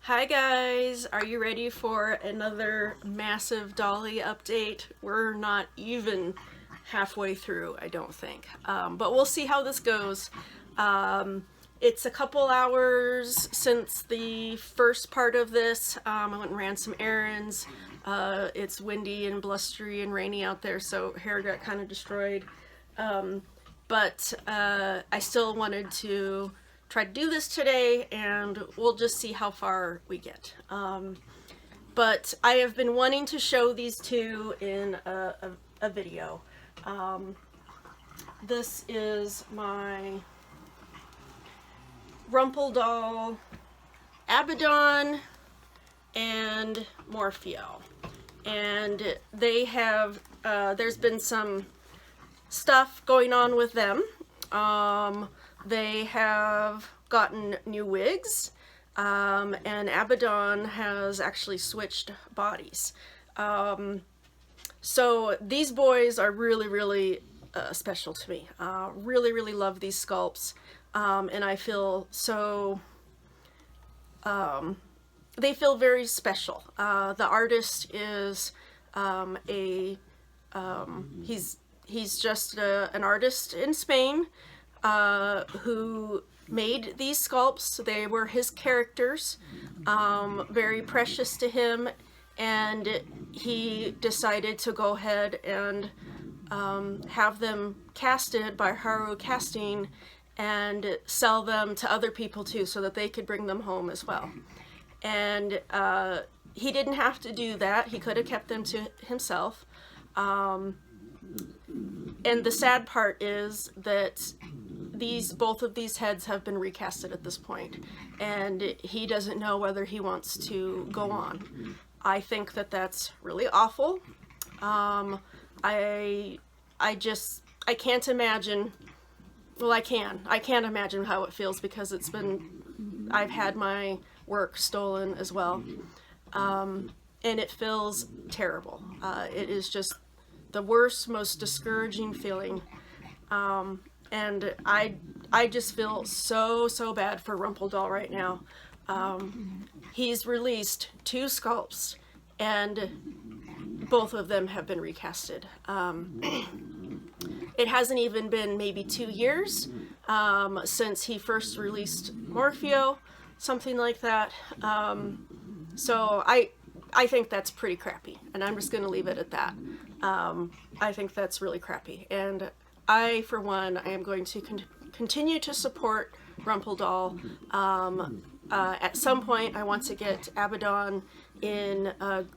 Hi guys, are you ready for another massive dolly update? We're not even halfway through, I don't think, but we'll see how this goes. It's a couple hours since the first part of this. I went and ran some errands. It's windy and blustery and rainy out there, so hair got kind of destroyed. But I still wanted to try to do this today, and we'll just see how far we get. But I have been wanting to show these two in a video. This is my Doll, Abaddon, and Morpheo. And they have, there's been some stuff going on with them. They have gotten new wigs, and Abaddon has actually switched bodies. So these boys are really special to me. Really love these sculpts, and I feel so, they feel very special. The artist is he's just an artist in Spain who made these sculpts. They were his characters, very precious to him, and he decided to go ahead and have them casted by Haru Casting and sell them to other people too, so that they could bring them home as well. And he didn't have to do that. He could have kept them to himself. And the sad part is that both of these heads have been recasted at this point, and he doesn't know whether he wants to go on. I think that that's really awful. I can't imagine. Well, I can't imagine how it feels, because I've had my work stolen as well, and it feels terrible. It is just the worst, most discouraging feeling, and I just feel so bad for Doll right now. He's released two sculpts, and both of them have been recasted. It hasn't even been maybe 2 years since he first released Morpheo, something like that. So I think that's pretty crappy, and I'm just going to leave it at that. I think that's really crappy, and I, for one, I am going to continue to support Doll. At some point, I want to get Abaddon in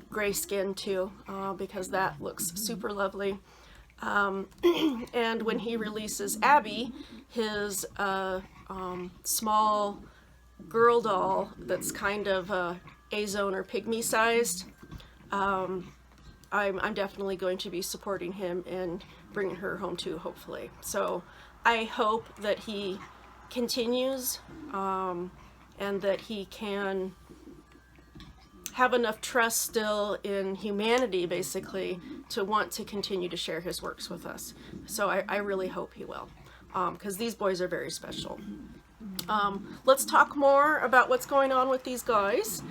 gray skin too, because that looks super lovely. And when he releases Abby, his small girl doll that's kind of A-zone or pygmy sized, I'm definitely going to be supporting him and bringing her home too, hopefully. So I hope that he continues, and that he can have enough trust still in humanity, basically, to want to continue to share his works with us. So I really hope he will, because these boys are very special. Let's talk more about what's going on with these guys.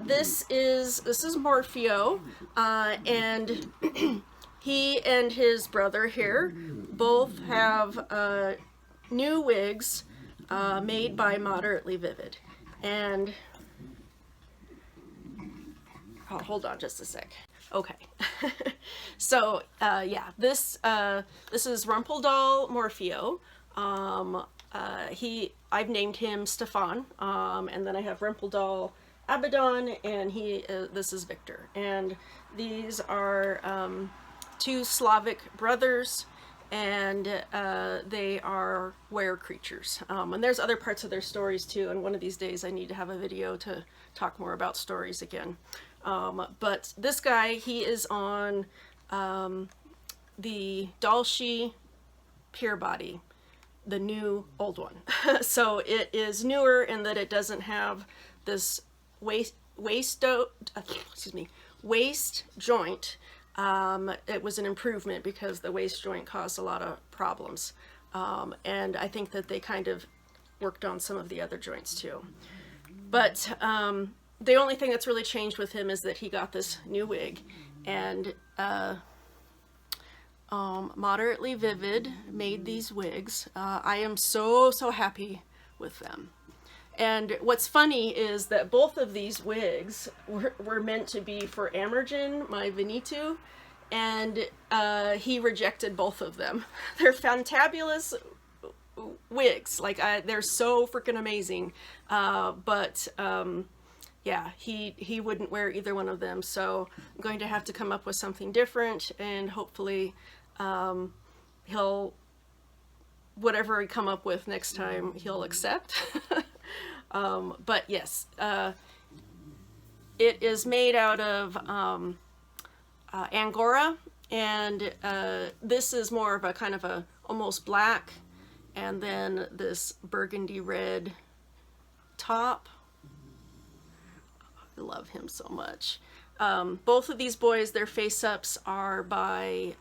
This is Morpheo, and he and his brother here both have new wigs made by Moderately Vivid. And oh, hold on just a sec. Okay. So yeah, this is Doll Morpheo. I've named him Stefan, and then I have Doll Abaddon, and this is Victor. And these are two Slavic brothers, and they are were creatures. And there's other parts of their stories too, and one of these days I need to have a video to talk more about stories again. But this guy, he is on the Dalshi Pure Body, the new old one. So it is newer in that it doesn't have this waist joint. It was an improvement because the waist joint caused a lot of problems. And I think that they kind of worked on some of the other joints too. But the only thing that's really changed with him is that he got this new wig, and Moderately Vivid made these wigs. I am so happy with them. And what's funny is that both of these wigs were meant to be for Amergen, my Veneto, and he rejected both of them. They're fantabulous wigs. Like, they're so freaking amazing. But yeah, he wouldn't wear either one of them. So I'm going to have to come up with something different, and hopefully he'll, whatever I come up with next time, he'll accept. But yes, it is made out of Angora, and this is more of a kind of a almost black, and then this burgundy red top. I love him so much. Both of these boys, their face-ups are by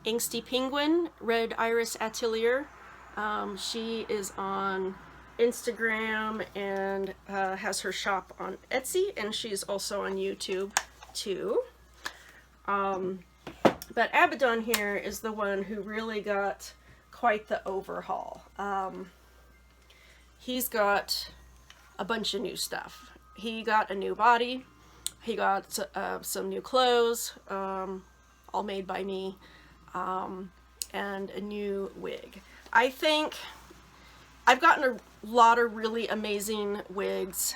Angsty Penguin, Red Iris Atelier. She is on Instagram and has her shop on Etsy, and she's also on YouTube too. But Abaddon here is the one who really got quite the overhaul. He's got a bunch of new stuff. He got a new body, he got some new clothes, all made by me, and a new wig. I think I've gotten a lot of really amazing wigs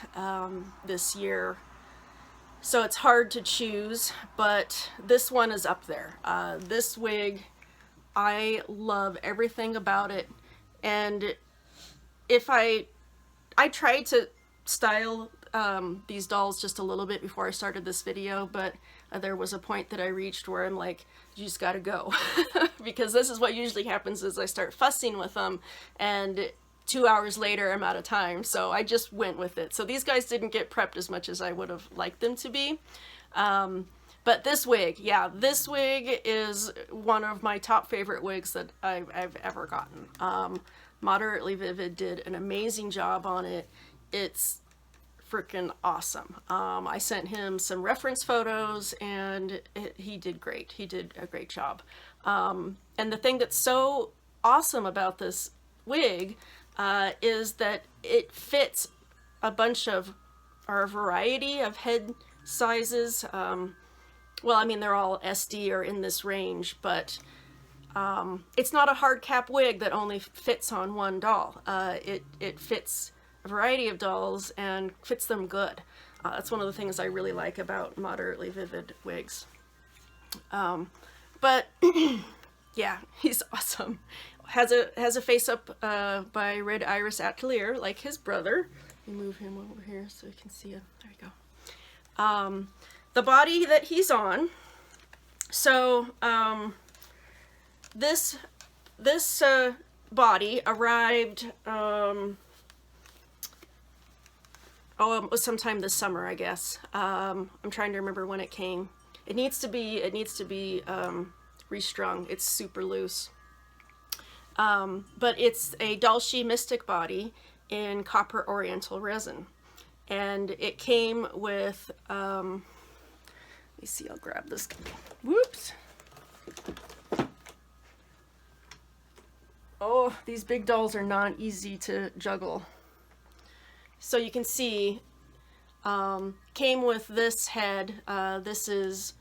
this year, so it's hard to choose, but this one is up there. This wig, I love everything about it, and if I tried to style these dolls just a little bit before I started this video, but there was a point that I reached where I'm like, you just gotta go. Because this is what usually happens, is I start fussing with them, and 2 hours later I'm out of time, so I just went with it. So these guys didn't get prepped as much as I would have liked them to be. But this wig, yeah, this wig is one of my top favorite wigs that I've ever gotten. Moderately Vivid did an amazing job on it. It's freaking awesome. I sent him some reference photos, and he did great. He did a great job. And the thing that's so awesome about this wig is that it fits a bunch of, or a variety of head sizes. Well, I mean, they're all SD or in this range, but it's not a hard cap wig that only fits on one doll. It fits a variety of dolls and fits them good. That's one of the things I really like about Moderately Vivid wigs. But yeah, he's awesome. Has a face up by Red Iris Atelier, like his brother. Let me move him over here so you can see him. There you go. The body that he's on. So this body arrived it was sometime this summer, I guess. I'm trying to remember when it came. It needs to be restrung. It's super loose. But it's a Dalshi Mystic body in copper oriental resin, and it came with. Let me see. I'll grab this. Whoops. Oh, these big dolls are not easy to juggle. So you can see, came with this head. This is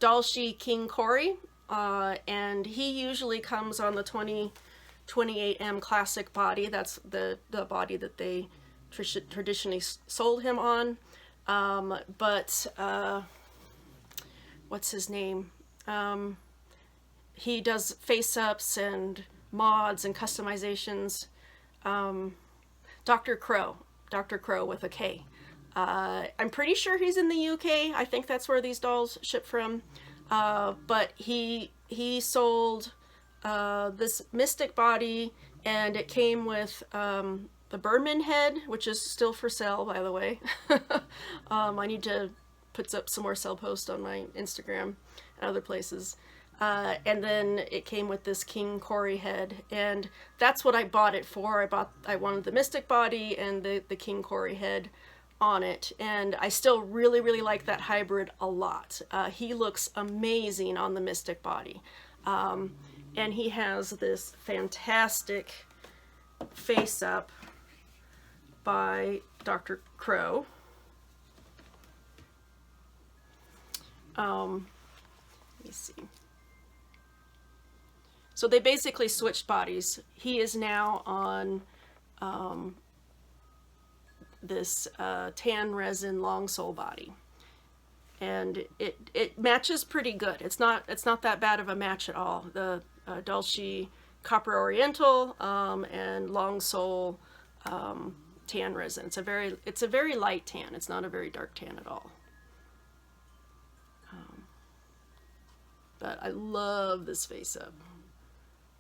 Dalshi King Cory, and he usually comes on the 2028M Classic body. That's the body that they traditionally sold him on. But what's his name? He does face-ups and mods and customizations. Dr. Crow with a K. I'm pretty sure he's in the UK. I think that's where these dolls ship from. But he sold this Mystic body, and it came with the Berman head, which is still for sale, by the way. I need to put up some more sell posts on my Instagram and other places. And then it came with this King Cory head, and that's what I bought it for. I wanted the Mystic body and the King Cory head on it, and I still really, really like that hybrid a lot. He looks amazing on the Mystic body. And he has this fantastic face up by Dr. Crow. Let me see. So they basically switched bodies. He is now on this tan resin long sole body, and it matches pretty good. It's not that bad of a match at all. The Dulce Copper Oriental and long sole tan resin. It's a very light tan. It's not a very dark tan at all. But I love this face up.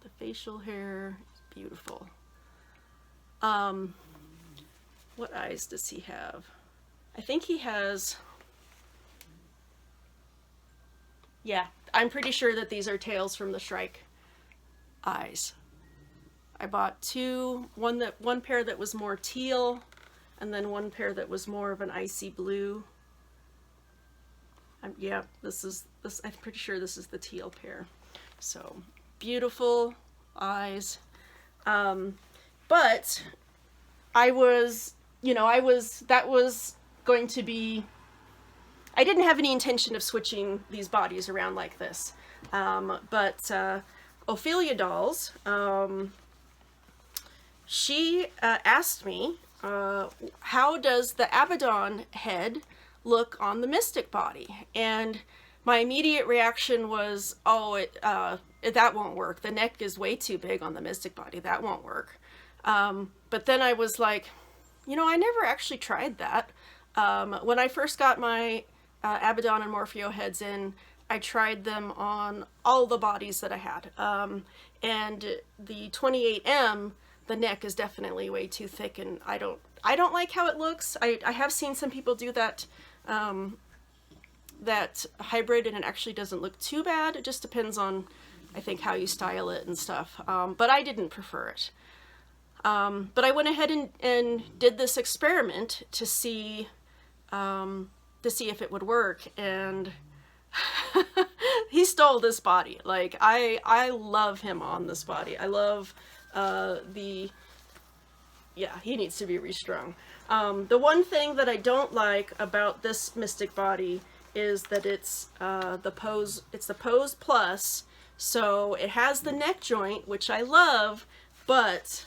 The facial hair is beautiful. What eyes does he have? I think he has, yeah, I'm pretty sure that these are Tales from the Shrike eyes. I bought one pair that was more teal, and then one pair that was more of an icy blue. Yeah, I'm pretty sure this is the teal pair. So beautiful eyes. But that was going to be, I didn't have any intention of switching these bodies around like this. But Ophelia Dolls, she asked me, how does the Abaddon head look on the Mystic body? And my immediate reaction was, oh, that won't work. The neck is way too big on the Mystic body. That won't work. But then I was like, I never actually tried that. When I first got my Abaddon and Morpheo heads in, I tried them on all the bodies that I had. And the 28M, the neck is definitely way too thick, and I don't like how it looks. I have seen some people do that that hybrid, and it actually doesn't look too bad. It just depends on, I think, how you style it and stuff. But I didn't prefer it. But I went ahead and did this experiment to see if it would work, and he stole this body. Like, I love him on this body. I love yeah, he needs to be restrung. The one thing that I don't like about this Mystic body is that it's the Pose Plus, so it has the neck joint, which I love, but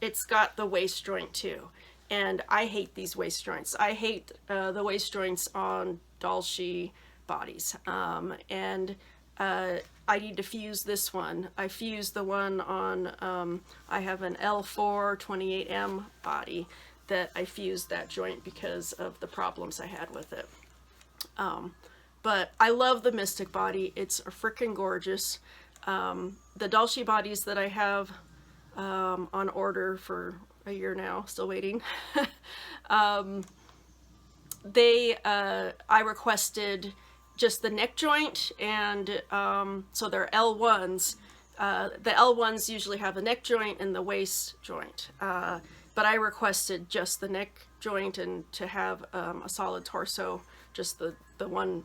it's got the waist joint too. And I hate these waist joints. I hate the waist joints on Dulce bodies. And I need to fuse this one. I fused the one on, I have an L4 28M body that I fused that joint because of the problems I had with it. But I love the Mystic body. It's freaking gorgeous. The Dulce bodies that I have on order for a year now, still waiting, I requested just the neck joint, and so they're L1s. The L1s usually have the neck joint and the waist joint, but I requested just the neck joint and to have a solid torso, just the one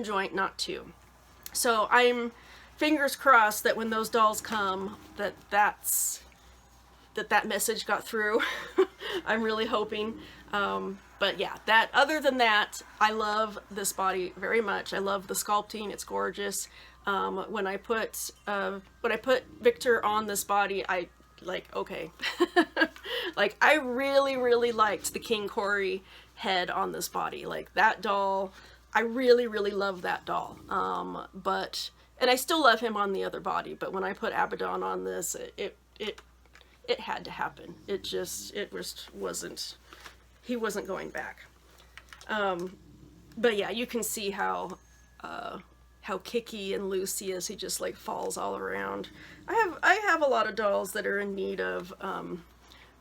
joint, not two. So I'm fingers crossed that when those dolls come, that message got through. I'm really hoping. But yeah, other than that, I love this body very much. I love the sculpting. It's gorgeous. When I put Victor on this body, I okay. Like, I really, really liked the King Cory head on this body. Like, that doll, I really, really love that doll. And I still love him on the other body, but when I put Abaddon on this, it had to happen. It wasn't, he wasn't going back. But yeah, you can see how kicky and loose he is. He just like falls all around. I have a lot of dolls that are in need of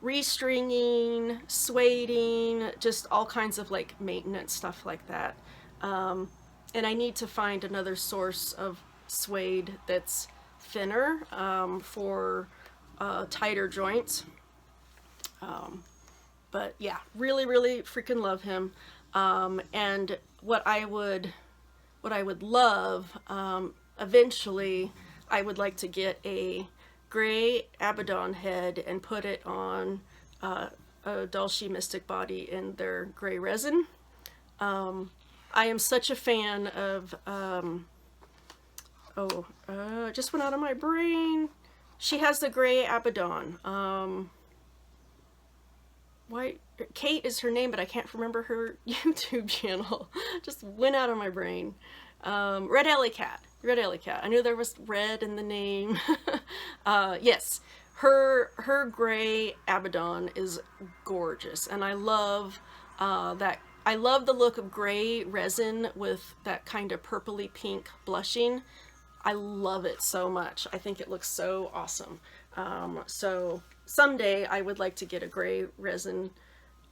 restringing, sueding, just all kinds of like maintenance stuff like that. And I need to find another source of suede that's thinner for tighter joints. But yeah, really, really freaking love him. And what I would love, eventually, I would like to get a gray Abaddon head and put it on a Dulce Mystic body in their gray resin. I am such a fan of, just went out of my brain. She has the gray Abaddon. Kate is her name, but I can't remember her YouTube channel. Just went out of my brain. Red Alley Cat. Red Alley Cat. I knew there was red in the name. Yes, her gray Abaddon is gorgeous, and I love that. I love the look of gray resin with that kind of purpley pink blushing. I love it so much. I think it looks so awesome. So someday I would like to get a gray resin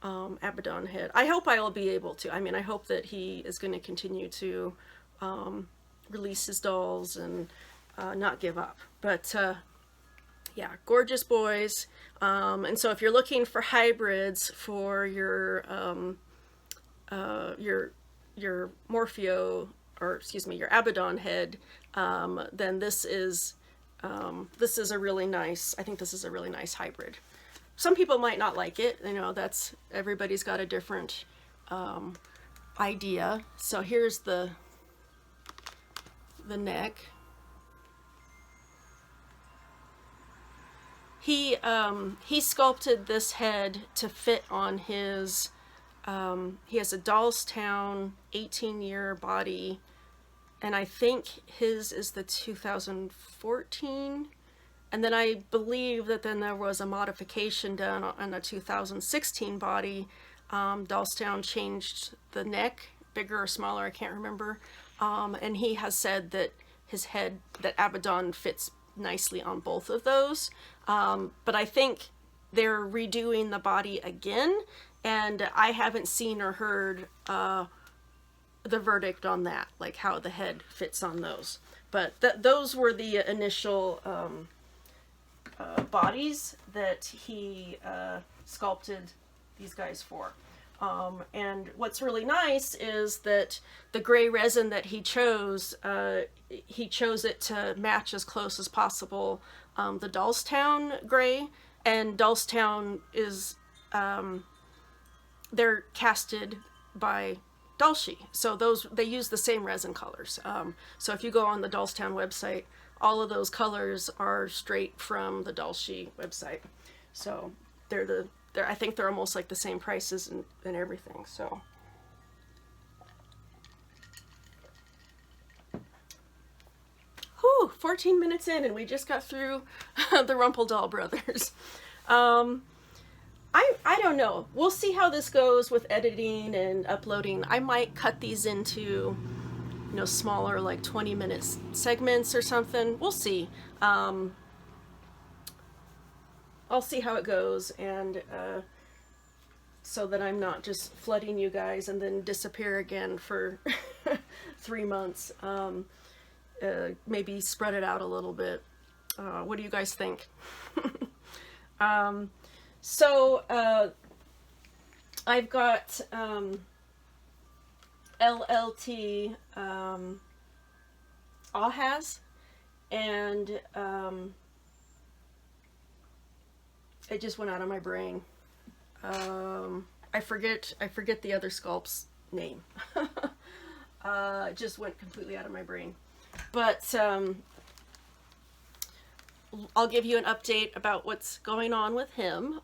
Abaddon head. I hope I will be able to. I mean, I hope that he is going to continue to release his dolls and not give up. But yeah, gorgeous boys. And so if you're looking for hybrids for your Morpheo, or excuse me, your Abaddon head, then this is a really nice, I think this is a really nice hybrid. Some people might not like it, you know, that's, everybody's got a different idea. So here's the neck. He sculpted this head to fit on his, he has a Dollstown 18-year body, and I think his is the 2014, and then I believe that then there was a modification done on a 2016 body. Dollstown changed the neck, bigger or smaller, I can't remember, and he has said that his head, that Abaddon fits nicely on both of those, but I think they're redoing the body again, and I haven't seen or heard the verdict on that, like how the head fits on those. But those were the initial bodies that he sculpted these guys for. And what's really nice is that the gray resin that he chose it to match as close as possible the Dollstown gray, and Dollstown is they're casted by Dulce, so they use the same resin colors. So if you go on the Dollstown website, all of those colors are straight from the Dulce website. So I think they're almost like the same prices and everything. So whew, 14 minutes in and we just got through the Rumpeldoll brothers. I don't know. We'll see how this goes with editing and uploading. I might cut these into, you know, smaller, like 20-minute segments or something. We'll see. I'll see how it goes, and so that I'm not just flooding you guys and then disappear again for 3 months. Maybe spread it out a little bit. What do you guys think? So I've got LLT Ahaz, and it just went out of my brain. I forget the other sculpt's name. It just went completely out of my brain. But I'll give you an update about what's going on with him.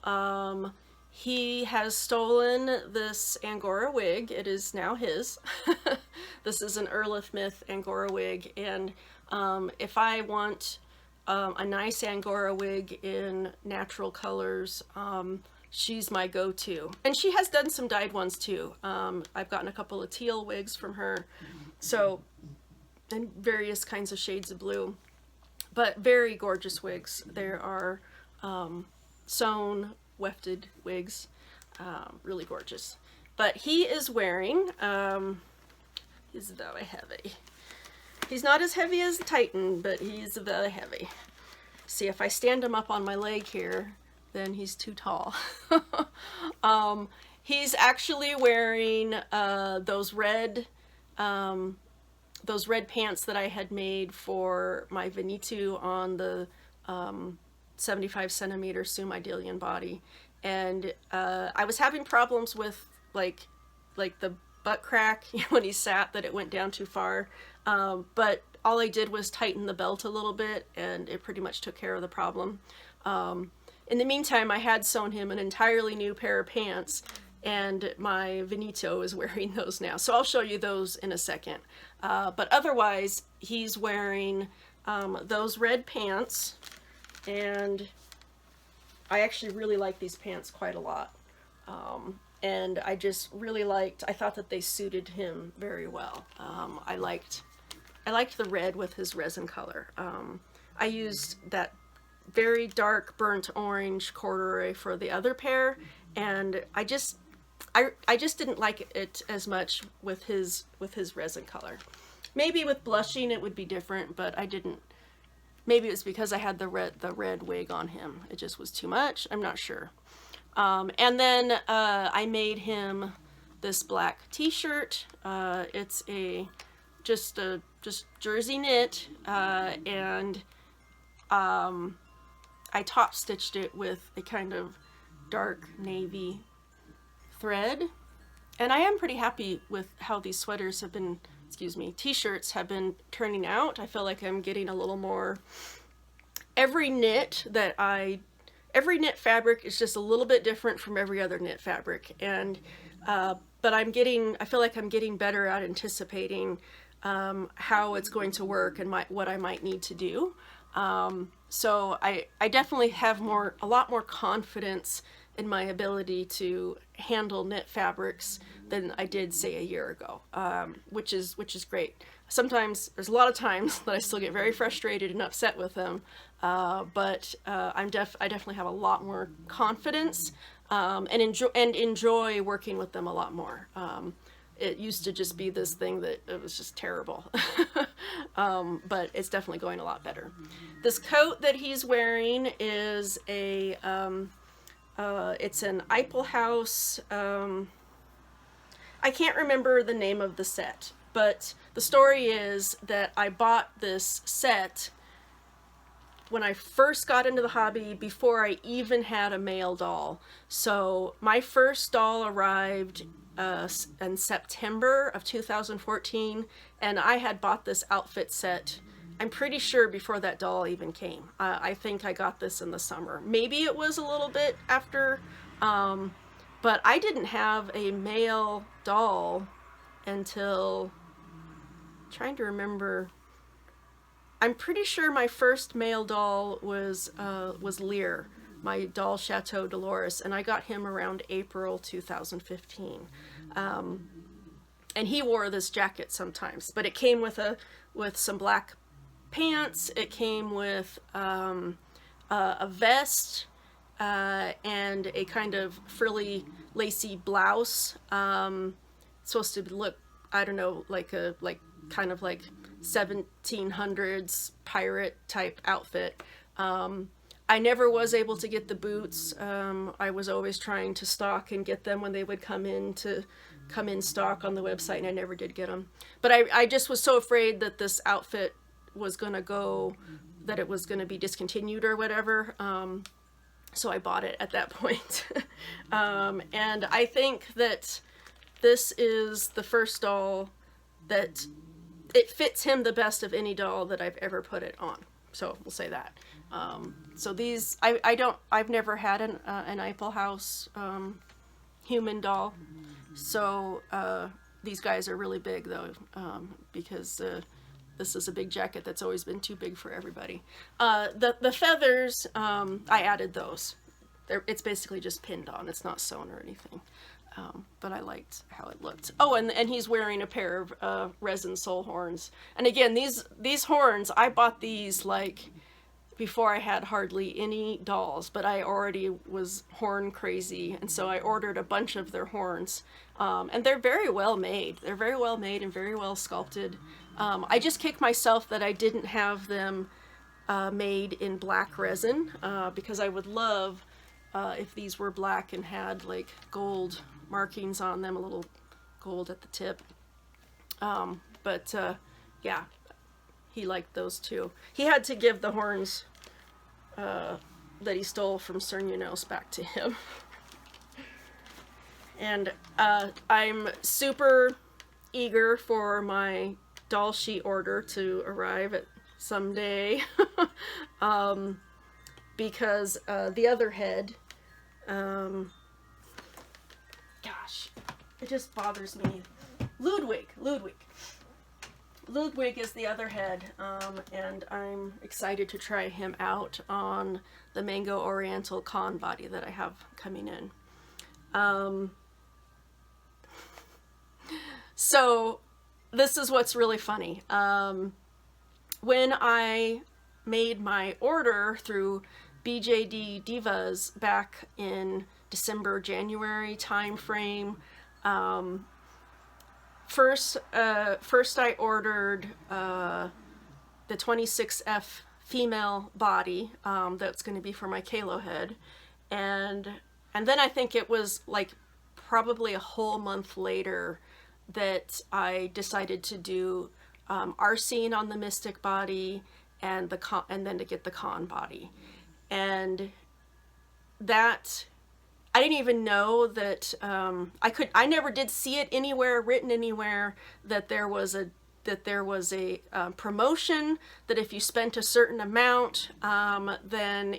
He has stolen this Angora wig. It is now his. This is an Erlith Myth Angora wig, and if I want a nice Angora wig in natural colors, she's my go-to. And she has done some dyed ones too. I've gotten a couple of teal wigs from her, so, and various kinds of shades of blue. But very gorgeous wigs. There are sewn, wefted wigs, really gorgeous. But he is wearing, I have He's not as heavy as Titan, but he's very heavy. See, if I stand him up on my leg here, then he's too tall. He's actually wearing those red pants that I had made for my Veneto on the 75 centimeter Sumidelian body. And I was having problems with like the butt crack when he sat, that it went down too far. But all I did was tighten the belt a little bit, and it pretty much took care of the problem. In the meantime, I had sewn him an entirely new pair of pants, and my Veneto is wearing those now. So I'll show you those in a second. But otherwise, he's wearing those red pants, and I actually really like these pants quite a lot. And I just really I thought that they suited him very well. I liked the red with his resin color. I used that very dark burnt orange corduroy for the other pair, and I just didn't like it as much with his resin color. Maybe with blushing it would be different, but I didn't. Maybe it was because I had the red wig on him. It just was too much. I'm not sure. And then I made him this black t-shirt. It's just jersey knit, and I top stitched it with a kind of dark navy thread. And I am pretty happy with how these sweaters have been, t-shirts have been turning out. I feel like I'm getting a little more, every knit fabric is just a little bit different from every other knit fabric. And, but I feel like I'm getting better at anticipating how it's going to work and what I might need to do. So I definitely have a lot more confidence in my ability to handle knit fabrics than I did, say, a year ago, which is great. Sometimes, there's a lot of times that I still get very frustrated and upset with them, but I definitely have a lot more confidence and enjoy working with them a lot more. It used to just be this thing that it was just terrible, but it's definitely going a lot better. This coat that he's wearing is it's an Eiffel House. I can't remember the name of the set, but the story is that I bought this set when I first got into the hobby, before I even had a male doll. So my first doll arrived in September of 2014, and I had bought this outfit set, I'm pretty sure, before that doll even came. I think I got this in the summer. Maybe it was a little bit after, but I didn't have a male doll until, trying to remember, I'm pretty sure my first male doll was Lear, my doll Chateau Dolores, and I got him around April 2015. And he wore this jacket sometimes, but it came with some black pants. It came with a vest and a kind of frilly, lacy blouse. It's supposed to look, I don't know, kind of like 1700s pirate type outfit. I never was able to get the boots. I was always trying to stock and get them when they would come in stock on the website, and I never did get them. But I just was so afraid that this outfit was gonna go, that it was gonna be discontinued or whatever. So I bought it at that point. And I think that this is the first doll that it fits him the best of any doll that I've ever put it on. So we'll say that. So these, I've never had an Eiffel House human doll. So these guys are really big though, because this is a big jacket that's always been too big for everybody. The feathers, I added those. It's basically just pinned on. It's not sewn or anything. But I liked how it looked. Oh, and he's wearing a pair of resin sole horns. And again, these horns, I bought these like before I had hardly any dolls, but I already was horn crazy, and so I ordered a bunch of their horns. And they're very well made. They're very well made and very well sculpted. I just kicked myself that I didn't have them made in black resin, because I would love if these were black and had like gold markings on them, a little gold at the tip. But yeah, he liked those too. He had to give the horns that he stole from Cernunos back to him. And I'm super eager for my doll sheet order to arrive at someday. Because the other head, gosh, it just bothers me. Ludwig is the other head, and I'm excited to try him out on the Mango Oriental con body that I have coming in. So this is what's really funny. When I made my order through BJD Divas back in December, January time frame, first I ordered the 26F female body that's going to be for my Kalo head, and then I think it was like probably a whole month later that I decided to do Arsene on the Mystic body and then to get the con body. And that, I didn't even know that I never did see it anywhere, written anywhere, that there was a promotion that if you spent a certain amount, then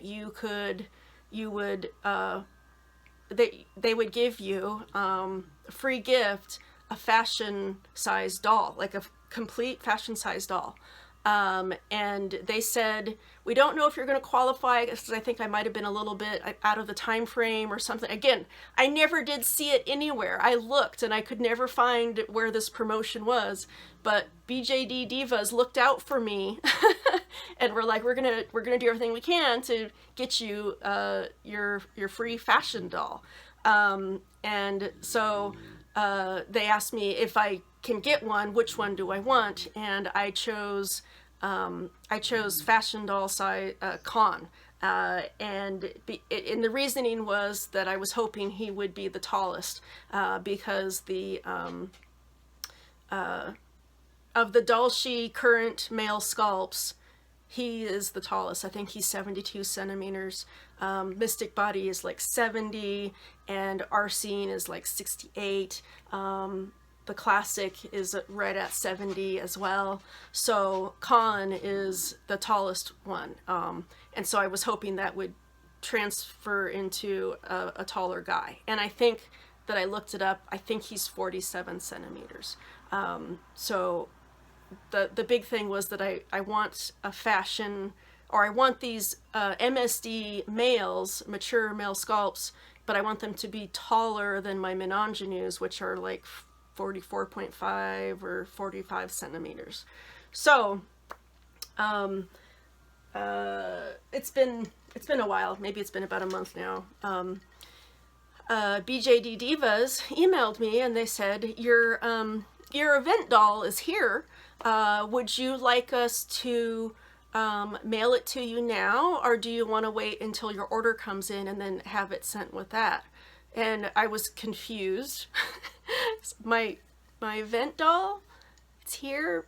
they would give you a free gift, a fashion size doll, like a complete fashion size doll. And they said, we don't know if you're going to qualify, because I think I might have been a little bit out of the time frame or something. Again, I never did see it anywhere. I looked and I could never find where this promotion was, but BJD Divas looked out for me and were like, we're gonna do everything we can to get you your free fashion doll. And so they asked me if I can get one, which one do I want? And I chose fashion doll size con, and the reasoning was that I was hoping he would be the tallest, because of the Dolce current male sculpts, he is the tallest. I think he's 72 centimeters. Mystic body is like 70, and Arsene is like 68. The classic is right at 70 as well. So Khan is the tallest one. And so I was hoping that would transfer into a taller guy. And I think that I looked it up, I think he's 47 centimeters. So the big thing was that I want a fashion, or I want these MSD males, mature male sculpts, but I want them to be taller than my Min ingenues, which are like 44.5 or 45 centimeters. So it's been a while. Maybe it's been about a month now. BJD Divas emailed me and they said, your event doll is here. Would you like us to mail it to you now, or do you want to wait until your order comes in and then have it sent with that? And I was confused. my event doll, it's here,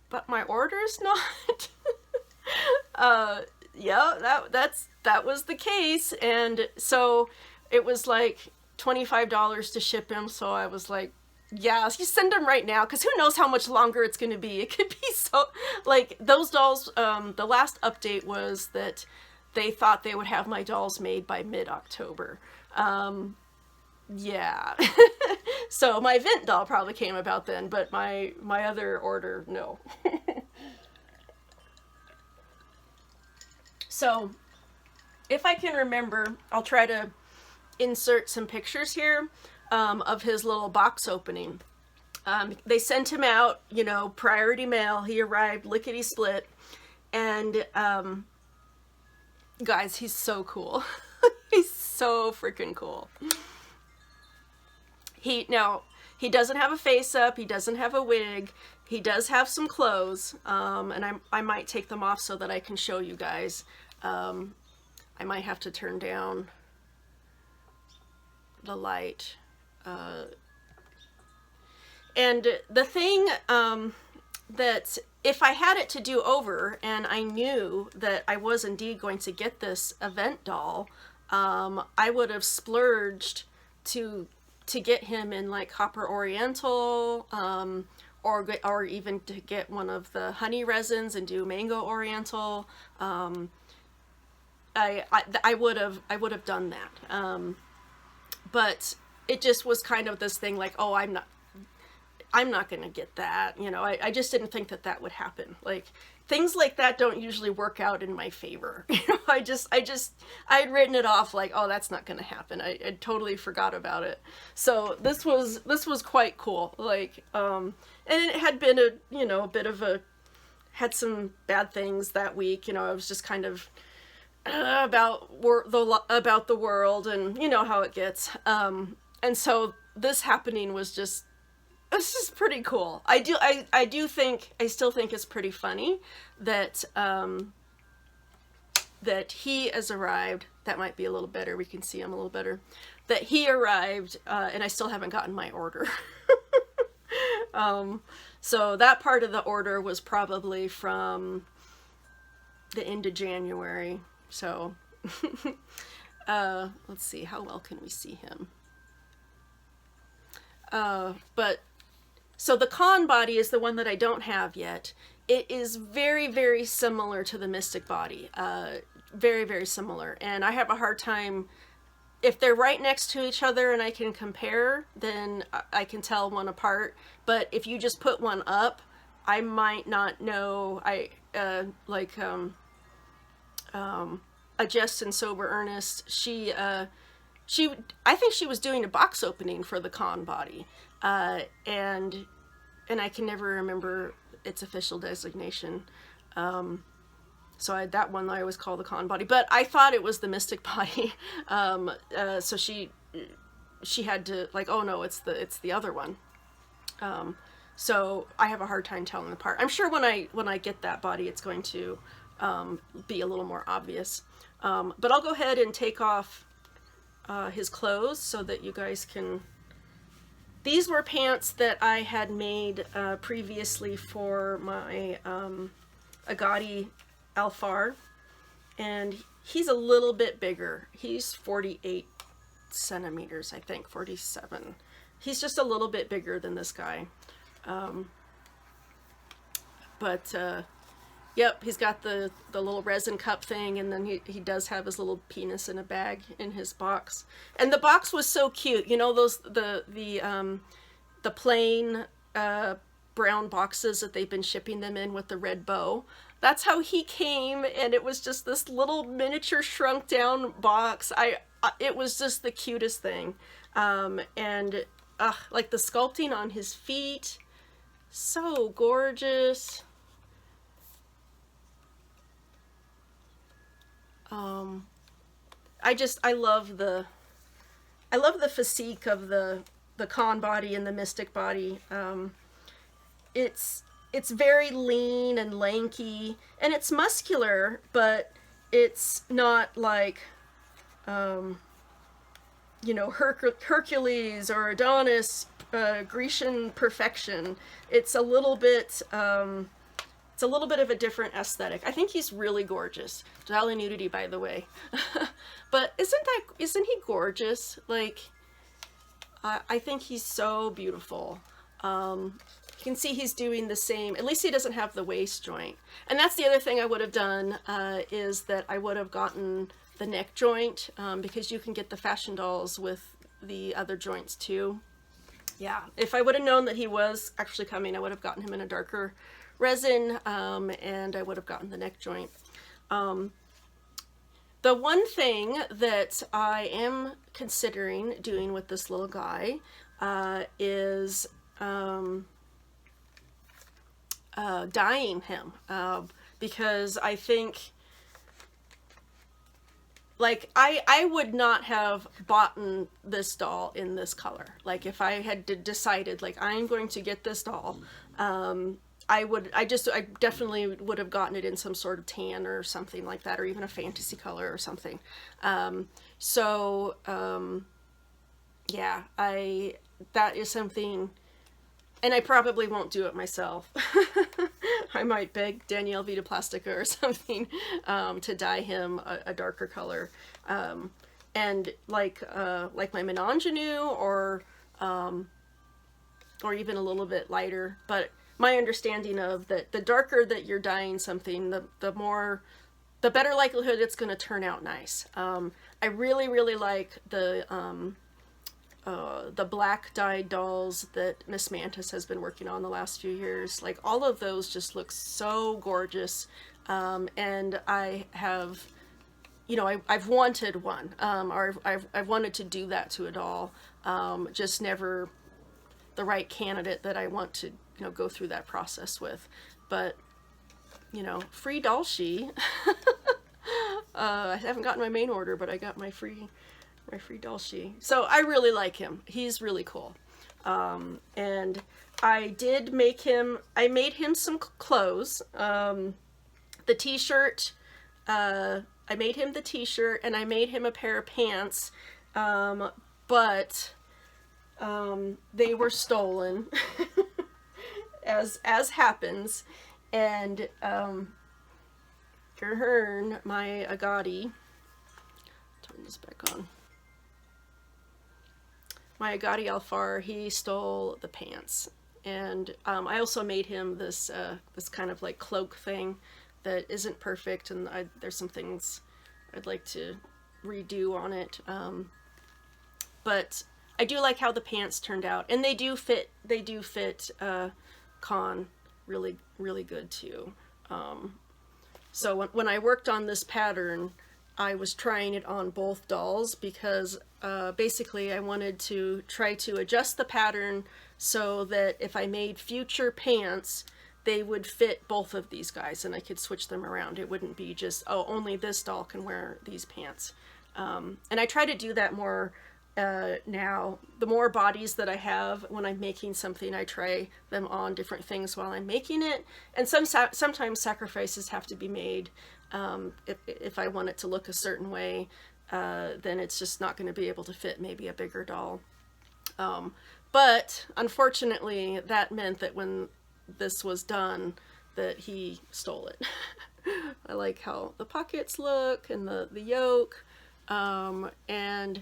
but my order's not. Yeah, that was the case. And so it was like $25 to ship him. So I was like, yeah, you send them right now, because who knows how much longer it's going to be. It could be so, like, those dolls, the last update was that they thought they would have my dolls made by mid-October. Yeah. So my event doll probably came about then, but my other order, no. So if I can remember, I'll try to insert some pictures here of his little box opening. They sent him out, you know, priority mail. He arrived lickety split, and Guys, he's so cool. He's so freaking cool. He doesn't have a face up, he doesn't have a wig, he does have some clothes, and I might take them off so that I can show you guys. I might have to turn down the light. And the thing that if I had it to do over and I knew that I was indeed going to get this event doll, I would have splurged to get him in like Copper Oriental, or even to get one of the honey resins and do Mango Oriental. I would have done that. But it just was kind of this thing like, oh, I'm not gonna get that, you know. I just didn't think that that would happen. Like, things like that don't usually work out in my favor. You know, I'd written it off like, oh, that's not gonna happen. I totally forgot about it. So this was quite cool. Like, and it had been a bit of had some bad things that week. You know, I was just kind of about the world, and you know how it gets. And so this happening was just, it's just pretty cool. I still think it's pretty funny that that he has arrived. That might be a little better. We can see him a little better. That he arrived, and I still haven't gotten my order. So that part of the order was probably from the end of January. So let's see, how well can we see him? But so the Khan body is the one that I don't have yet. It is very, very similar to the Mystic body. Very, very similar. And I have a hard time, if they're right next to each other and I can compare, then I can tell one apart. But if you just put one up, I might not know. A Just and Sober Ernest, I think she was doing a box opening for the Khan body, and I can never remember its official designation. So that one I always call the Khan body, but I thought it was the Mystic body. So she had to, like, oh no, it's the other one. So I have a hard time telling them apart. I'm sure when I get that body, it's going to be a little more obvious. But I'll go ahead and take off his clothes so that you guys can. These were pants that I had made previously for my Agati Alfar, and he's a little bit bigger. He's 48 centimeters, I think, 47. He's just a little bit bigger than this guy. Yep, he's got the little resin cup thing, and then he does have his little penis in a bag in his box. And the box was so cute. You know, those the plain brown boxes that they've been shipping them in with the red bow. That's how he came, and it was just this little miniature shrunk down box. It was just the cutest thing. And like the sculpting on his feet, so gorgeous. I love the physique of the Khan body and the Mystic body. It's very lean and lanky, and it's muscular, but it's not like Hercules or Adonis, Grecian perfection. It's a little bit of a different aesthetic. I think he's really gorgeous. Dolly nudity, by the way. But isn't he gorgeous? Like, I think he's so beautiful. You can see he's doing the same. At least he doesn't have the waist joint. And that's the other thing I would have done, is that I would have gotten the neck joint, because you can get the fashion dolls with the other joints too. Yeah, if I would have known that he was actually coming, I would have gotten him in a darker resin, and I would have gotten the neck joint. The one thing that I am considering doing with this little guy is dyeing him, because I think like I would not have bought this doll in this color. Like if I had decided like I'm going to get this doll, I definitely would have gotten it in some sort of tan or something like that, or even a fantasy color or something. Yeah, that is something, and I probably won't do it myself. I might beg Danielle Vita Plastica or something to dye him a darker color, and like my Menangenu, or even a little bit lighter. But my understanding of that, the darker that you're dyeing something, the better likelihood it's going to turn out nice. I really like the black dyed dolls that Miss Mantis has been working on the last few years. Like all of those just look so gorgeous, and I have, I've wanted one, or I've wanted to do that to a doll, just never the right candidate that I want to go through that process with. But free Dolshi. I haven't gotten my main order, but I got my free Dolshi. So I really like him. He's really cool. And I made him some clothes. The t-shirt, I made him the t-shirt, and I made him a pair of pants, but they were stolen, as happens. And Gurhern, my Agadi, turn this back on. My Agadi Alfar, he stole the pants. And I also made him this kind of like cloak thing that isn't perfect, and there's some things I'd like to redo on it. But I do like how the pants turned out, and they do fit Khan really good too. So when I worked on this pattern, I was trying it on both dolls because basically I wanted to try to adjust the pattern so that if I made future pants, they would fit both of these guys and I could switch them around. It wouldn't be just, oh, only this doll can wear these pants. And I try to do that more now. The more bodies that I have when I'm making something, I try them on different things while I'm making it. And sometimes sacrifices have to be made. If I want it to look a certain way, then it's just not going to be able to fit maybe a bigger doll. But unfortunately, that meant that when this was done, that he stole it. I like how the pockets look and the yoke, and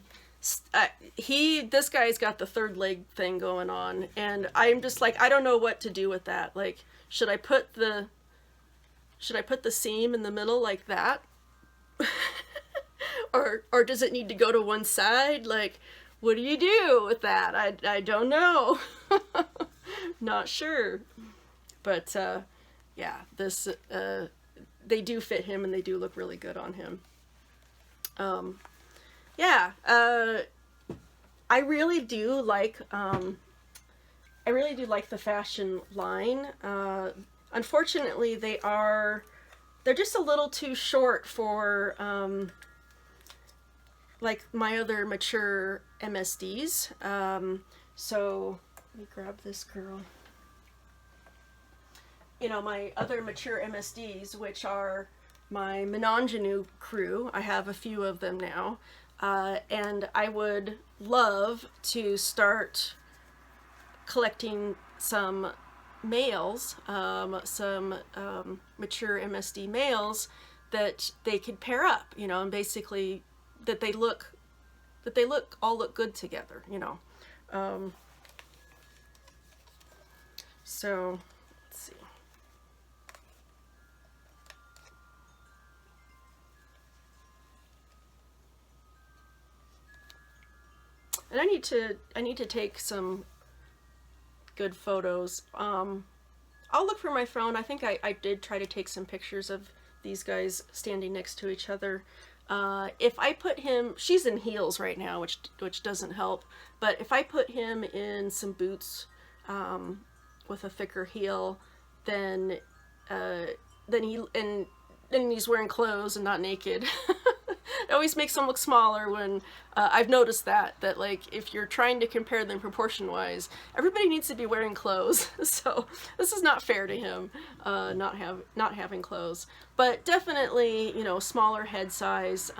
this guy's got the third leg thing going on, and I'm just like, I don't know what to do with that. Like, should I put the seam in the middle like that? or does it need to go to one side? Like, what do you do with that? I don't know. Not sure. But yeah, this they do fit him and they do look really good on him. Yeah, I really do like the fashion line. Unfortunately, they're just a little too short for like my other mature MSDs. So let me grab this girl. My other mature MSDs, which are my Menangenu crew. I have a few of them now. And I would love to start collecting some males, some mature MSD males that they could pair up, and basically that they all look good together, so let's see. And I need to take some good photos. I'll look for my phone. I think I did try to take some pictures of these guys standing next to each other. If I put him, she's in heels right now, which doesn't help. But if I put him in some boots with a thicker heel, then he's wearing clothes and not naked. It always makes them look smaller when I've noticed that like if you're trying to compare them proportion wise, everybody needs to be wearing clothes. So this is not fair to him, not having clothes. But definitely, you know, smaller head size.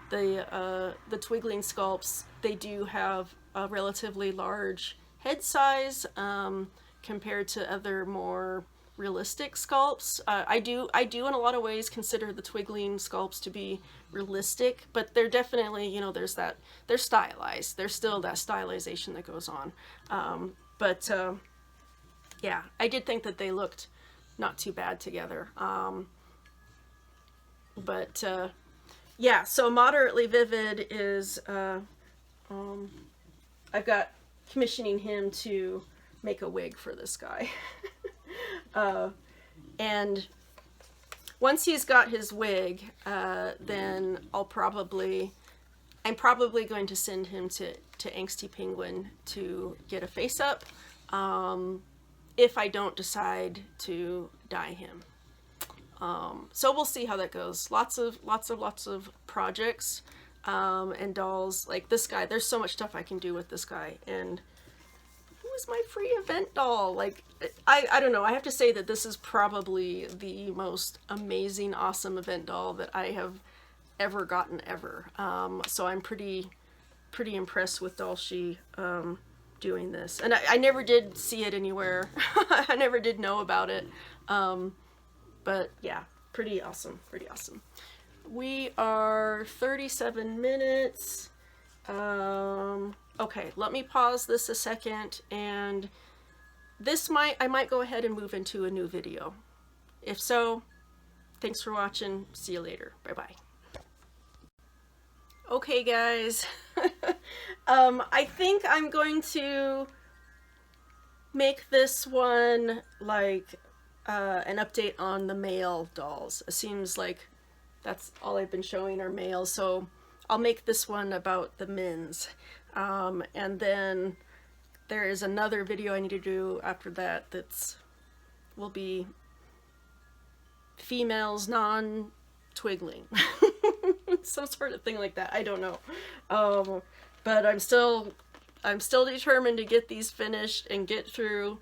The Twigling sculpts, they do have a relatively large head size compared to other more realistic sculpts. I do in a lot of ways consider the Twigling sculpts to be realistic, but they're definitely, you know, they're stylized. There's still that stylization that goes on. Yeah, I did think that they looked not too bad together. Yeah, so moderately vivid is, I've got commissioning him to make a wig for this guy. And once he's got his wig, then I'm probably going to send him to Angsty Penguin to get a face up, if I don't decide to dye him. So we'll see how that goes. Lots of projects, and dolls like this guy. There's so much stuff I can do with this guy. And who is my free event doll? Like, I don't know. I have to say that this is probably the most amazing, awesome event doll that I have ever gotten ever. So I'm pretty impressed with Dollshe doing this. And I never did see it anywhere. I never did know about it. But yeah, pretty awesome, pretty awesome. We are 37 minutes. Okay, let me pause this a second, and I might go ahead and move into a new video. If so, thanks for watching. See you later. Bye-bye. Okay, guys. I think I'm going to make this one like an update on the male dolls. It seems like that's all I've been showing are males, so I'll make this one about the men's. And then there is another video I need to do after that will be females non-Twigling. Some sort of thing like that. I don't know. But I'm still determined to get these finished and get through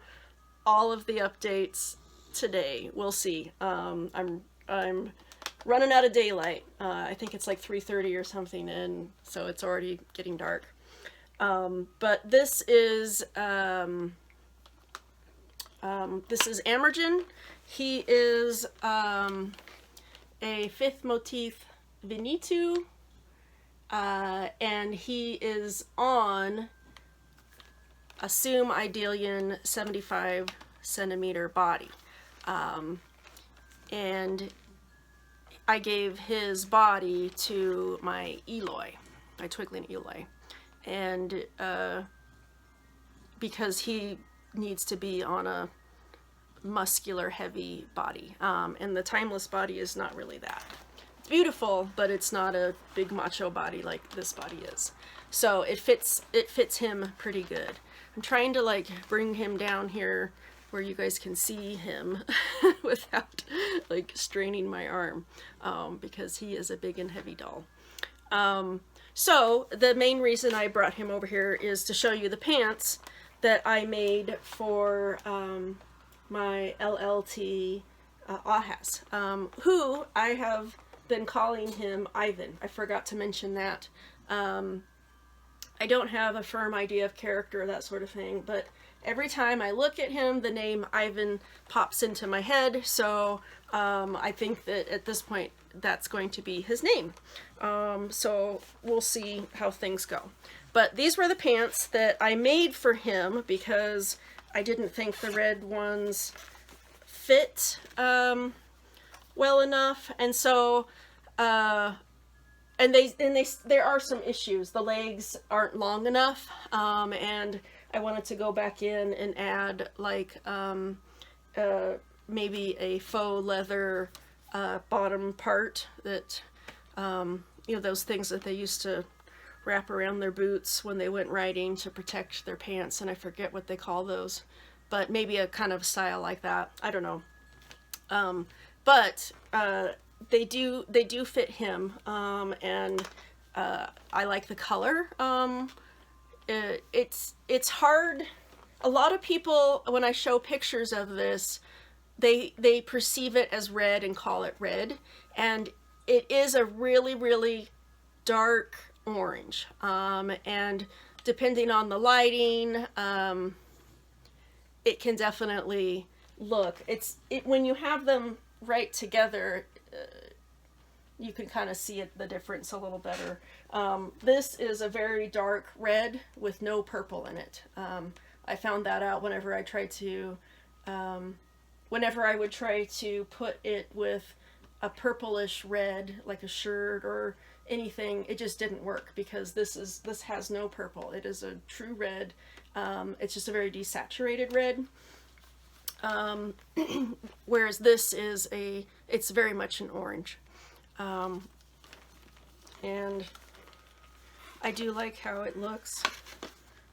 all of the updates today. We'll see. I'm running out of daylight. I think it's like 3:30 or something, and so it's already getting dark. But this is Amergen. He is a 5th motif Venitu, and he is on a Sum Idelian 75 centimeter body. And I gave his body to my Eloy, my Twigling Eloy, and because he needs to be on a muscular, heavy body, and the Timeless body is not really that. It's beautiful, but it's not a big macho body like this body is. So it fits him pretty good. I'm trying to like bring him down here where you guys can see him without like straining my arm, because he is a big and heavy doll. So the main reason I brought him over here is to show you the pants that I made for my LLT Ahas, who I have been calling him Ivan. I forgot to mention that. I don't have a firm idea of character, that sort of thing, but every time I look at him, the name Ivan pops into my head, so I think that at this point that's going to be his name. So we'll see how things go. But these were the pants that I made for him because I didn't think the red ones fit well enough, and so there are some issues. The legs aren't long enough, and I wanted to go back in and add like maybe a faux leather bottom part that you know, those things that they used to wrap around their boots when they went riding to protect their pants, and I forget what they call those, but maybe a kind of style like that. I don't know. But they do fit him, and I like the color. It's hard. A lot of people, when I show pictures of this, they perceive it as red and call it red, and it is a really, really dark orange. And depending on the lighting, it can definitely look. When you have them right together, you can kind of see the difference a little better. This is a very dark red with no purple in it. I found that out whenever I tried to, whenever I would try to put it with a purplish red, like a shirt or anything, it just didn't work because this has no purple. It is a true red. It's just a very desaturated red. Whereas this is it's very much an orange. And I do like how it looks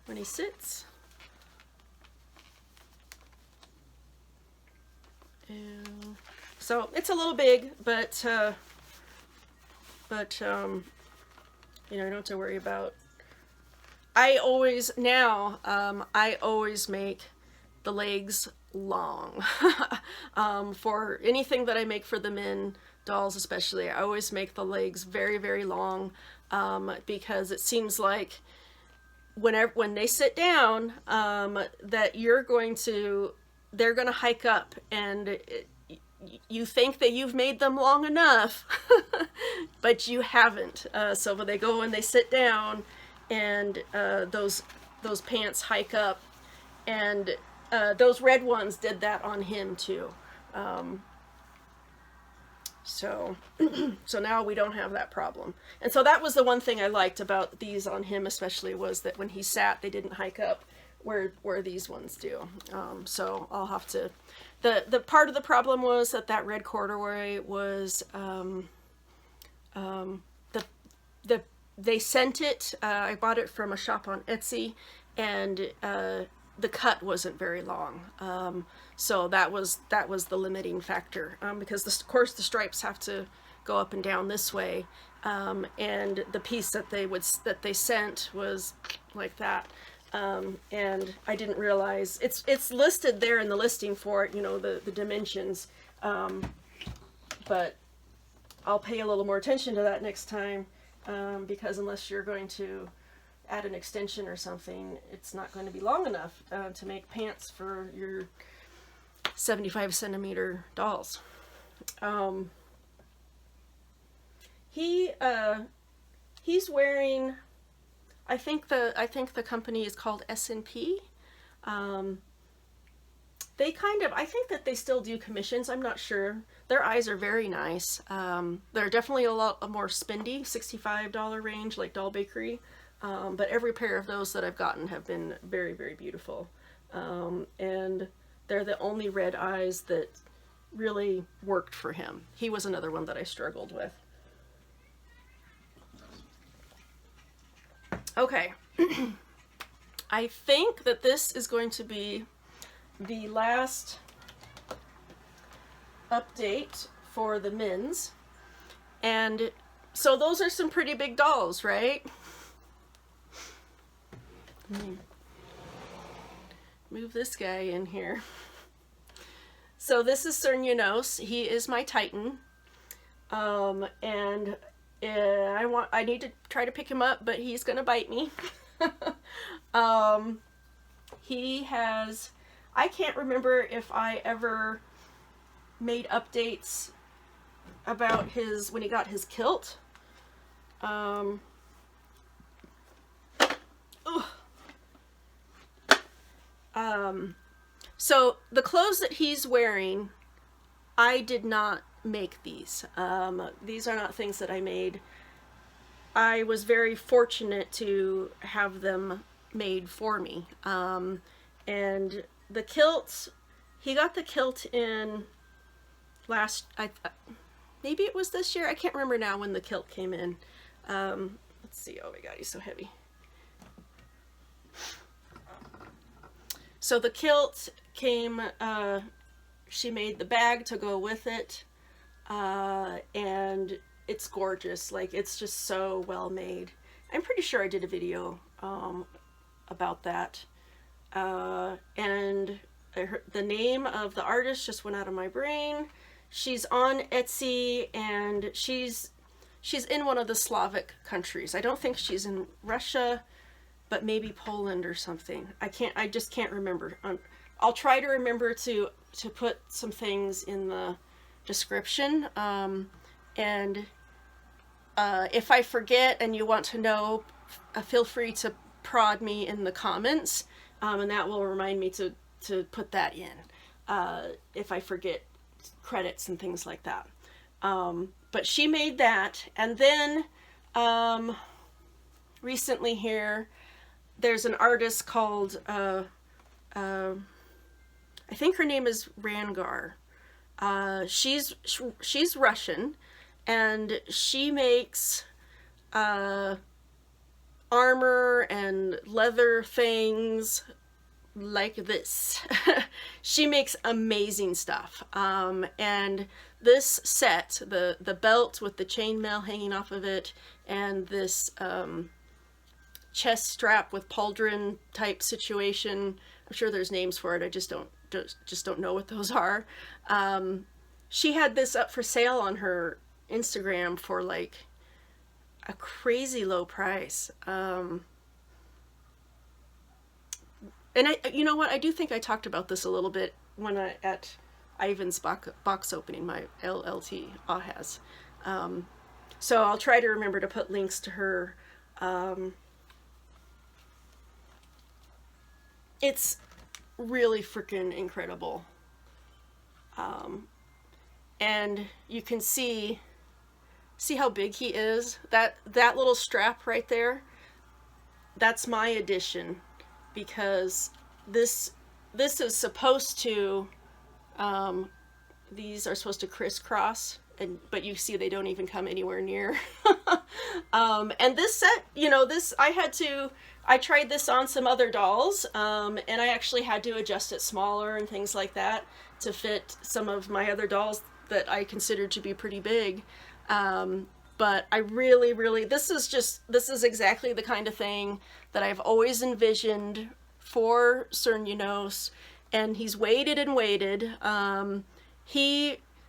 when he sits. And so it's a little big, but you know, I don't have to worry about. I always make the legs long. For anything that I make for the men dolls especially, I always make the legs very, very long, because it seems like when they sit down, that they're going to hike up, and you think that you've made them long enough, but you haven't. So when they go and they sit down, and those pants hike up, and those red ones did that on him too. So now we don't have that problem. And so that was the one thing I liked about these on him especially, was that when he sat, they didn't hike up where these ones do. So I'll have to, the part of the problem was that red corduroy was, they sent it, I bought it from a shop on Etsy, and the cut wasn't very long. So that was the limiting factor, because of course the stripes have to go up and down this way, and the piece that they sent was like that. And I didn't realize it's listed there in the listing for it, you know, the dimensions, but I'll pay a little more attention to that next time, because unless you're going to add an extension or something, it's not going to be long enough to make pants for your 75 centimeter dolls. He's wearing, I think the company is called S&P. They I think that they still do commissions. I'm not sure. Their eyes are very nice. They're definitely a lot more spendy, $65 range, like Doll Bakery. But every pair of those that I've gotten have been very, very beautiful. And they're the only red eyes that really worked for him. He was another one that I struggled with. Okay. I think that this is going to be the last update for the men's. And so those are some pretty big dolls, right? Move this guy in here. So this is Cernunos. He is my Titan. And I need to try to pick him up, but he's gonna bite me. He has, I can't remember if I ever made updates about when he got his kilt. So the clothes that he's wearing, I did not make these. These are not things that I made. I was very fortunate to have them made for me. And the kilt, he got the kilt in maybe it was this year. I can't remember now when the kilt came in. Let's see. Oh my God, he's so heavy. So the kilt came, she made the bag to go with it. and it's gorgeous. Like, it's just so well made. I'm pretty sure I did a video about that. And the name of the artist just went out of my brain. She's on Etsy, and she's in one of the Slavic countries. I don't think she's in Russia, but maybe Poland or something. I just can't remember. I'll try to remember to put some things in the description. And if I forget and you want to know, feel free to prod me in the comments, and that will remind me to put that in if I forget credits and things like that. But she made that, and then recently here, there's an artist called I think her name is Rangar. She's Russian, and she makes armor and leather things like this. She makes amazing stuff. And this set, the belt with the chainmail hanging off of it, and this chest strap with pauldron type situation. I'm sure there's names for it. I just don't know what those are. She had this up for sale on her Instagram for like a crazy low price. And you know what? I do think I talked about this a little bit when at Ivan's box opening, my LLT Ahaz. So I'll try to remember to put links to her. It's really freaking incredible. And you can see how big he is. That little strap right there, that's my addition, because this is supposed to, these are supposed to crisscross, but you see they don't even come anywhere near. And this set, you know, I tried this on some other dolls, and I actually had to adjust it smaller and things like that to fit some of my other dolls that I considered to be pretty big. But I really, this is exactly the kind of thing that I've always envisioned for Cernunnos, and he's waited and waited.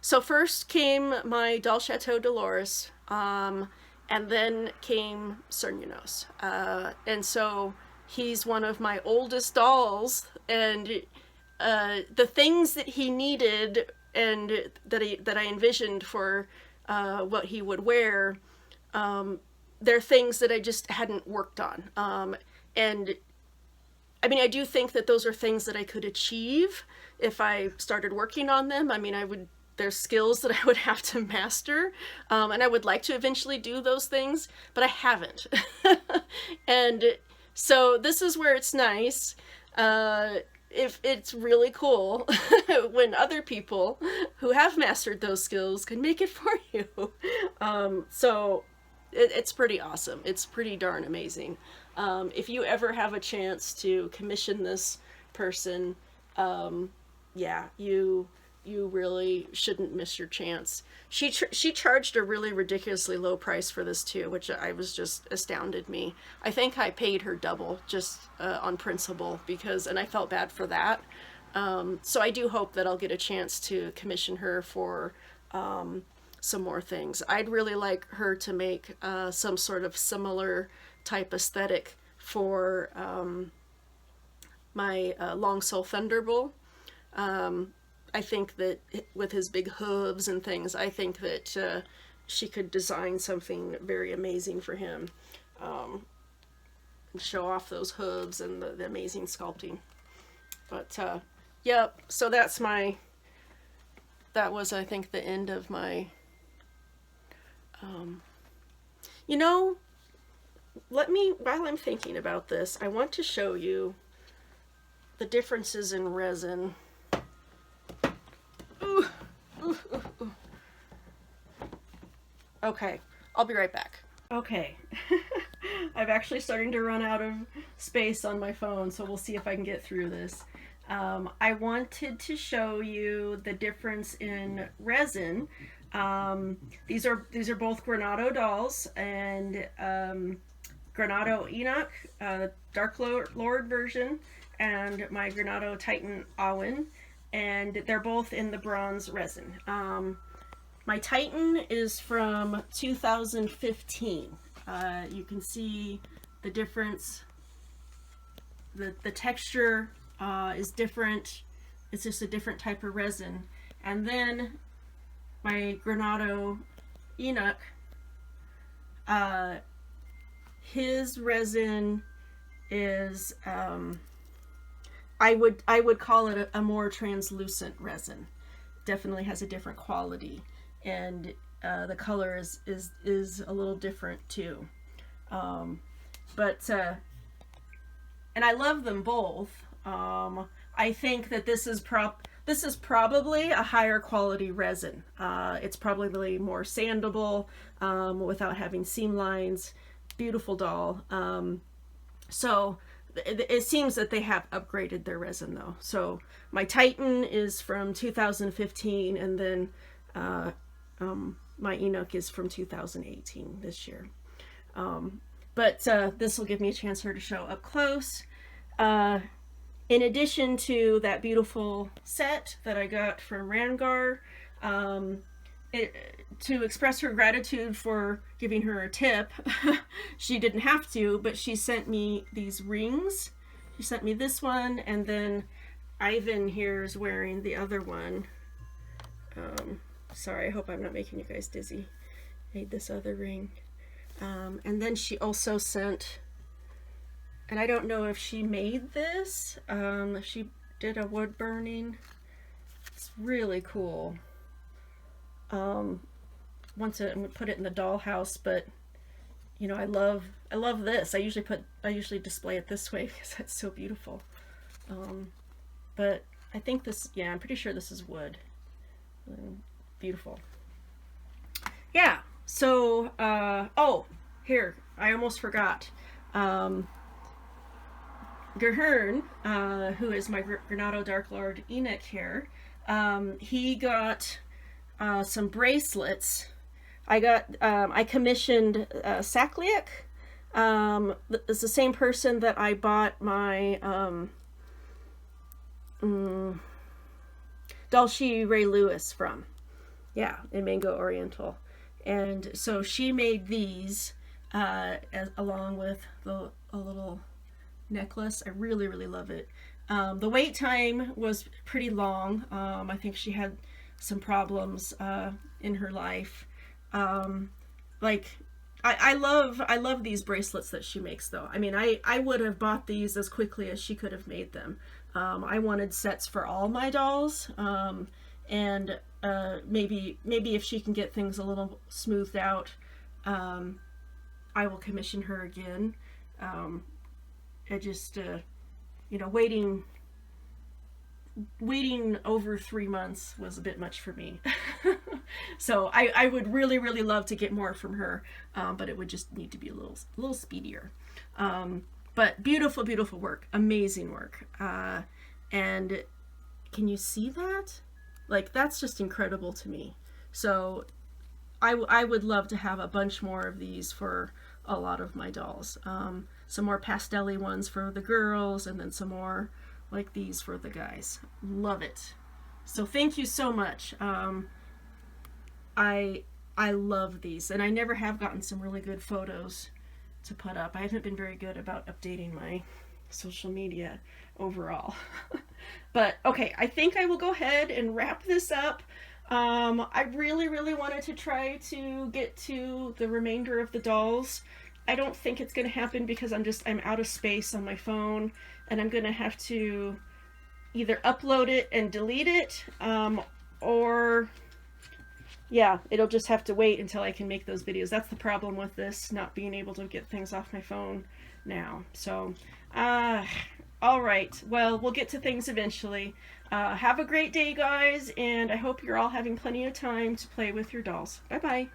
So first came my doll Chateau Dolores, and then came Cernunnos. And so he's one of my oldest dolls, and the things that he needed and that I envisioned for what he would wear, they're things that I just hadn't worked on. And I mean, I do think that those are things that I could achieve if I started working on them. I mean, there's skills that I would have to master, and I would like to eventually do those things, but I haven't. And so this is where it's nice. If it's really cool when other people who have mastered those skills can make it for you. So it's pretty awesome. It's pretty darn amazing. If you ever have a chance to commission this person, yeah, you really shouldn't miss your chance. She charged a really ridiculously low price for this too, which I was just astounded me. I think I paid her double just on principle, and I felt bad for that. So I do hope that I'll get a chance to commission her for some more things. I'd really like her to make some sort of similar type aesthetic for my Long Soul Thunderbolt. I think that with his big hooves and things, I think that she could design something very amazing for him, and show off those hooves and the amazing sculpting. But yep, so that was, I think, the end of my, you know, while I'm thinking about this, I want to show you the differences in resin. Okay, I'll be right back. Okay, I'm actually starting to run out of space on my phone, so we'll see if I can get through this. I wanted to show you the difference in resin. These are both Granado dolls, and Granado Enoch, Dark Lord version, and my Granado Titan Awen, and they're both in the bronze resin. My Titan is from 2015. You can see the difference. The texture is different. It's just a different type of resin. And then my Granado Enoch, his resin is I would call it a more translucent resin. Definitely has a different quality, and the color is a little different too. And I love them both. I think that this is probably a higher quality resin. It's probably more sandable without having seam lines. Beautiful doll. So it seems that they have upgraded their resin though. So my Titan is from 2015, and then my Enoch is from 2018 this year. But this will give me a chance for her to show up close. In addition to that beautiful set that I got from Rangar, to express her gratitude for giving her a tip, she didn't have to, but she sent me these rings. She sent me this one, and then Ivan here is wearing the other one. Sorry, I hope I'm not making you guys dizzy. I made this other ring. And then she also sent, and I don't know if she made this, she did a wood burning. It's really cool. Want to put it in the dollhouse, but you know, I love this. I usually display it this way because it's so beautiful. But I think this, yeah, I'm pretty sure this is wood. Beautiful. Yeah. So, oh, here, I almost forgot. Gahern, who is my Granado Dark Lord Enoch here, he got some bracelets. I commissioned Sakliak. It's the same person that I bought my Dulce Ray Lewis from. Yeah, in Mango Oriental. And so she made these along with a little necklace. I really, really love it. The wait time was pretty long. I think she had some problems in her life. Like I love these bracelets that she makes though. I mean, I would have bought these as quickly as she could have made them. I wanted sets for all my dolls. And maybe if she can get things a little smoothed out, I will commission her again. I just, you know, waiting over 3 months was a bit much for me. So I would really, really love to get more from her, but it would just need to be a little speedier. But beautiful, beautiful work, amazing work. And can you see that? Like, that's just incredible to me. So I would love to have a bunch more of these for a lot of my dolls. Some more pastel-y ones for the girls, and then some more like these for the guys. Love it. So thank you so much. I love these, and I never have gotten some really good photos to put up. I haven't been very good about updating my social media overall. But okay, I think I will go ahead and wrap this up. I really, really wanted to try to get to the remainder of the dolls. I don't think it's going to happen because I'm out of space on my phone, and I'm going to have to either upload it and delete it, or yeah, it'll just have to wait until I can make those videos. That's the problem with this, not being able to get things off my phone now. So, all right. Well, we'll get to things eventually. Have a great day, guys, and I hope you're all having plenty of time to play with your dolls. Bye-bye.